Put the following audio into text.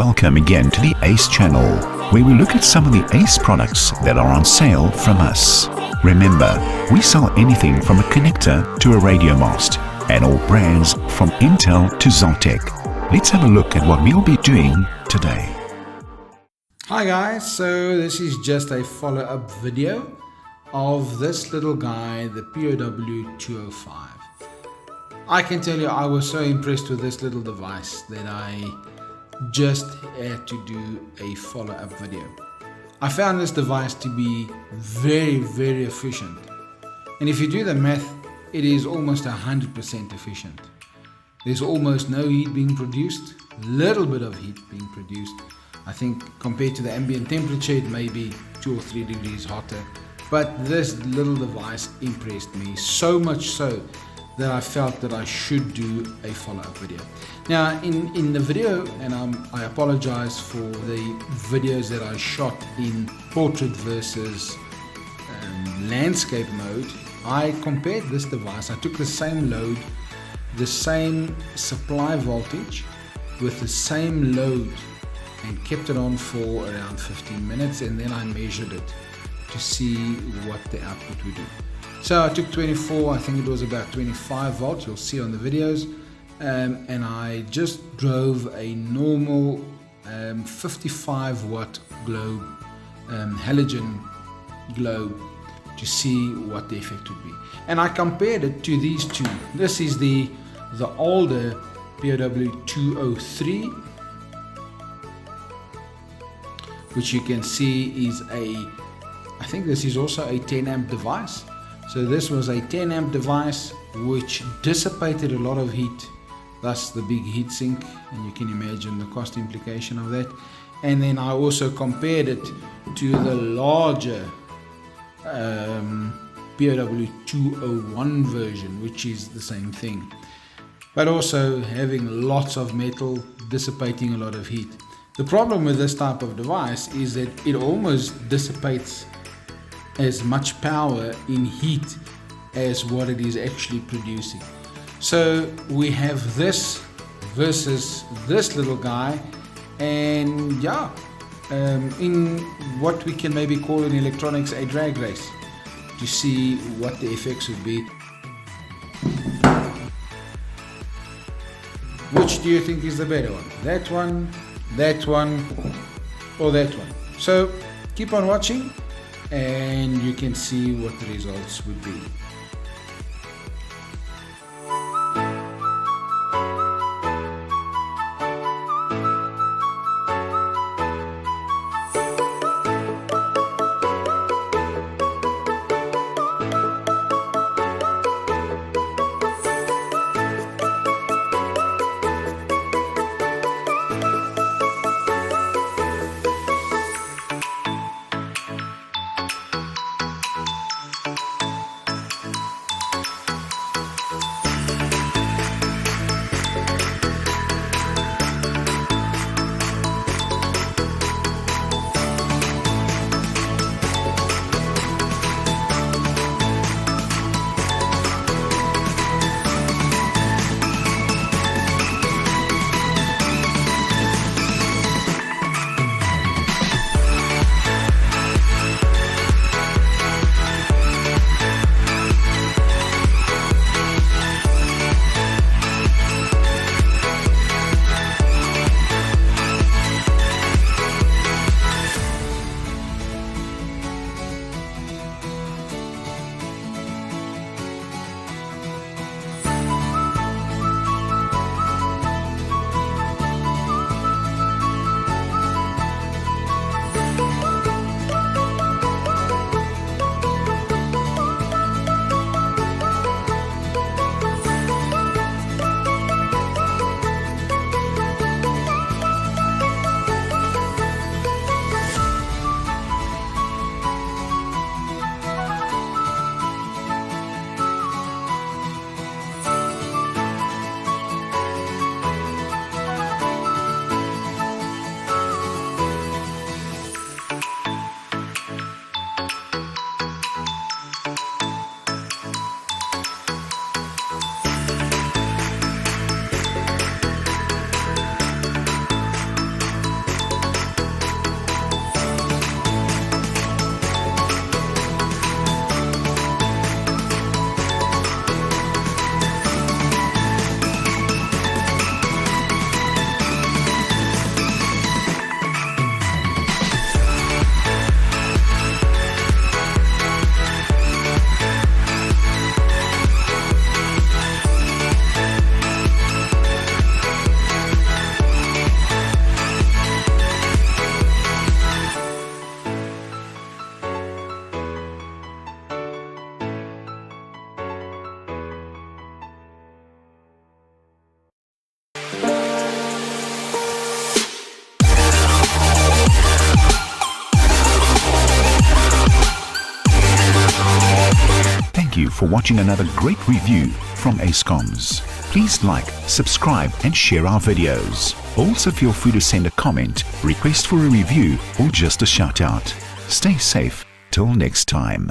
welcome again to the ACE channel, where we look at some of the ACE products that are on sale from us. Remember, we sell anything from a connector to a radio mast, and all brands from Intel to Zotec. Let's have a look at what we'll be doing today. Hi guys, so this is just a follow-up video of this little guy, the POW205. I can tell you I was so impressed with this little device that I just had to do a follow-up video. I found this device to be very efficient, and if you do the math, it is almost 100% efficient. There's almost no heat being produced, little bit of heat being produced. I think compared to the ambient temperature it may be 2 or 3 degrees hotter, but this little device impressed me so much so that I felt that I should do a follow-up video. Now in the video, and I apologize for the videos that I shot in portrait versus landscape mode, I compared this device. I took the same load, the same supply voltage with the same load, and kept it on for around 15 minutes, and then I measured it to see what the output would do. So I took 24, I think it was about 25 volts, you'll see on the videos, and I just drove a normal 55 watt globe, halogen globe, to see what the effect would be. And I compared it to these two. This is the older POW203, which you can see is I think this is also a 10 amp device. So this was a 10 amp device which dissipated a lot of heat, thus the big heat sink, and you can imagine the cost implication of that. And then I also compared it to the larger POW201 version, which is the same thing, but also having lots of metal, dissipating a lot of heat. The problem with this type of device is that it almost dissipates as much power in heat as what it is actually producing. So we have this versus this little guy, and yeah, in what we can maybe call in electronics a drag race, to see what the effects would be. Which do you think is the better one? That one, or that one? So keep on watching and you can see what the results would be. thank you for watching another great review from Ace Comms. Please like, subscribe and share our videos. Also feel free to send a comment, request for a review or just a shout out. Stay safe till next time.